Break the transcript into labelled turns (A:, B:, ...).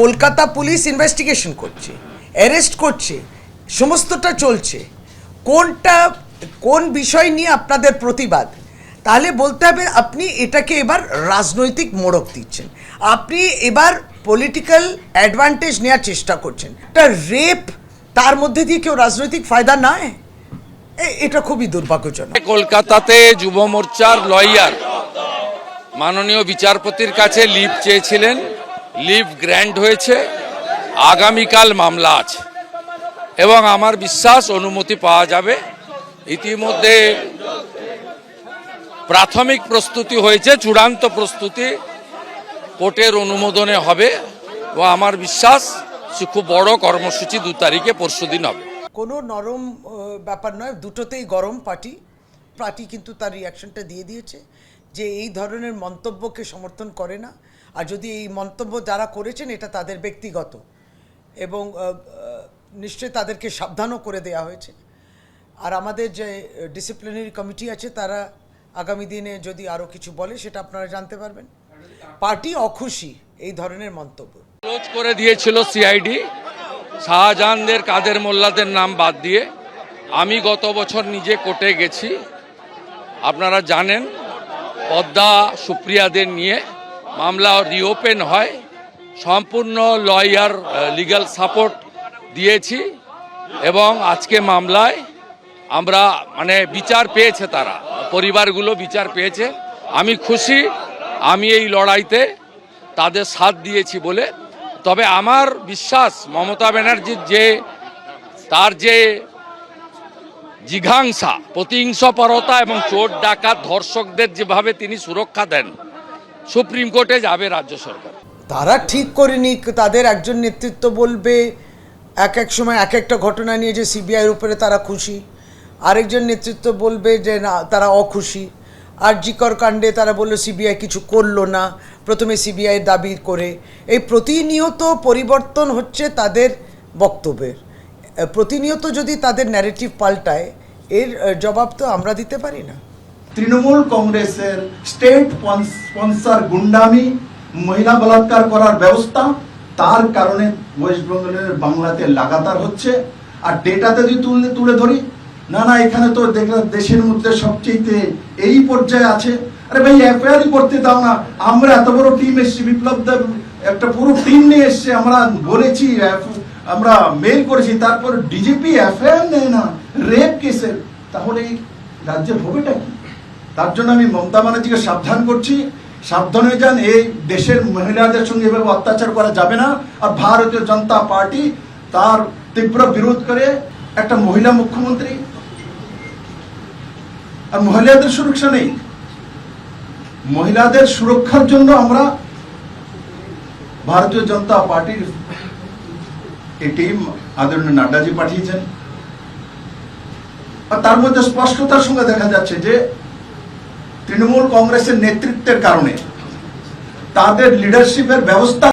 A: Kolkata police investigation করছে, arrest করছে, সমস্তটা চলছে। কোন বিষয় নিয়ে আপনাদের প্রতিবাদ? তাহলে বলতে হবে আপনি এটাকে এবার রাজনৈতিক মোড়ক দিচ্ছেন, আপনি এবার পলিটিক্যাল অ্যাডভান্টেজ নেওয়ার চেষ্টা করছেন। একটা রেপ, তার মধ্যে দিয়ে কেউ রাজনৈতিক ফায়দা নেয়, এটা খুবই দুর্ভাগ্যজনক।
B: কলকাতাতে যুব মোর্চার লয়ার মাননীয় বিচারপতির কাছে লিভ চেয়েছিলেন, লিভ গ্র্যান্ট হয়েছে। আগামীকাল মামলা আছে এবং আমার বিশ্বাস অনুমতি পাওয়া যাবে। ইতিমধ্যে প্রাথমিক প্রস্তুতি হয়েছে, চূড়ান্ত প্রস্তুতি কোর্টের অনুমোদনে হবে ও আমার বিশ্বাস খুব বড় কর্মসূচি 2 তারিখে পরশুদিন হবে।
A: কোনো নরম ব্যাপার নয়, দুটোতেই গরম পার্টি কিন্তু তার রিয়াকশনটা দিয়ে দিয়েছে যে এই ধরনের মন্তব্যকে সমর্থন করে না। আর যদি এই মন্তব্য যারা করেছেন এটা তাদের ব্যক্তিগত, এবং নিশ্চয়ই তাদেরকে সাবধানও করে দেওয়া হয়েছে। আর আমাদের যে ডিসিপ্লিনারি কমিটি আছে তারা আগামী দিনে যদি আরও কিছু বলে সেটা আপনারা জানতে পারবেন। পার্টি অখুশি এই ধরনের মন্তব্য।
B: ক্লোজ করে দিয়েছিল সিআইডি, শাহজাহানদের, কাদের মোল্লাদের নাম বাদ দিয়ে। আমি গত বছর নিজে কোর্টে গেছি, আপনারা জানেন, পদ্মা সুপ্রিয়াদের নিয়ে মামলা রিওপেন হয়, সম্পূর্ণ লয়ার লিগ্যাল সাপোর্ট দিয়েছি এবং আজকে মামলায় আমরা বিচার পেয়েছে, তারা পরিবারগুলো বিচার পেয়েছে। আমি খুশি, আমি এই লড়াইতে তাদের সাথ দিয়েছি বলে। তবে আমার বিশ্বাস মমতা ব্যানার্জির তার যে জিঘাংসা, প্রতিহিংসপরতা এবং চোর ডাকাত ধর্ষকদের যেভাবে তিনি সুরক্ষা দেন, সুপ্রিম কোর্টে যাবে রাজ্য সরকার।
A: তারা ঠিক করেনি, তাদের একজন নেতৃত্ব বলবে এক এক সময় এক একটা ঘটনা নিয়ে যে সিবিআইয়ের উপরে তারা খুশি, আরেকজন নেতৃত্ব বলবে যে না তারা অখুশি। আর জিকর কাণ্ডে তারা বললো সিবিআই কিছু করলো না, প্রথমে সিবিআই দাবি করে। এই প্রতিনিয়ত পরিবর্তন হচ্ছে তাদের বক্তব্যের, প্রতিনিয়ত যদি তাদের ন্যারেটিভ পাল্টায় এর জবাব তো আমরা দিতে পারি না।
C: তৃণমূল কংগ্রেসের স্টেট স্পন্সর গুন্ডামি, মহিলা বলাৎকার করার ব্যবস্থা, তার কারণে ওয়েস্ট বেঙ্গলের বাংলাতে লাগাতার হচ্ছে। আর ডেটাতে যদি তুলে ধরি, না এখানে তো দেখলাম দেশের মধ্যে সবচেয়ে এই পর্যায়ে আছে। আরে ভাই, এফআইআরই করতে দাও না। আমরা এত বড় টিম এসছি, বিপ্লব দেব একটা পুরো টিম নিয়ে এসছে, আমরা বলেছি, আমরা মেল করেছি, তারপর ডিজিপি এফআইআর নেয় না রেপ কেসের। তাহলে এই রাজ্যের হবেটা কি? তার জন্য আমি মমতা ব্যানার্জিকে সাবধান করছি, সাবধান হয়ে যান। এই দেশের মহিলাদের সঙ্গে এভাবে অত্যাচার করা যাবে না। আর ভারতীয় জনতা পার্টি তার তীব্র বিরোধ করে। একটা মহিলা মুখ্যমন্ত্রী, আর মহিলাদের সুরক্ষা নেই। মহিলাদের সুরক্ষার জন্য আমরা ভারতীয় জনতা পার্টির এই টিম আদরণীয় নাড্ডাজি পাঠিয়েছেন। আর তার মধ্যে স্পষ্টতার সঙ্গে দেখা যাচ্ছে যে তৃণমূল কংগ্রেসের নেতৃত্বের কারণে, তাদের লিডারশিপের ব্যবস্থা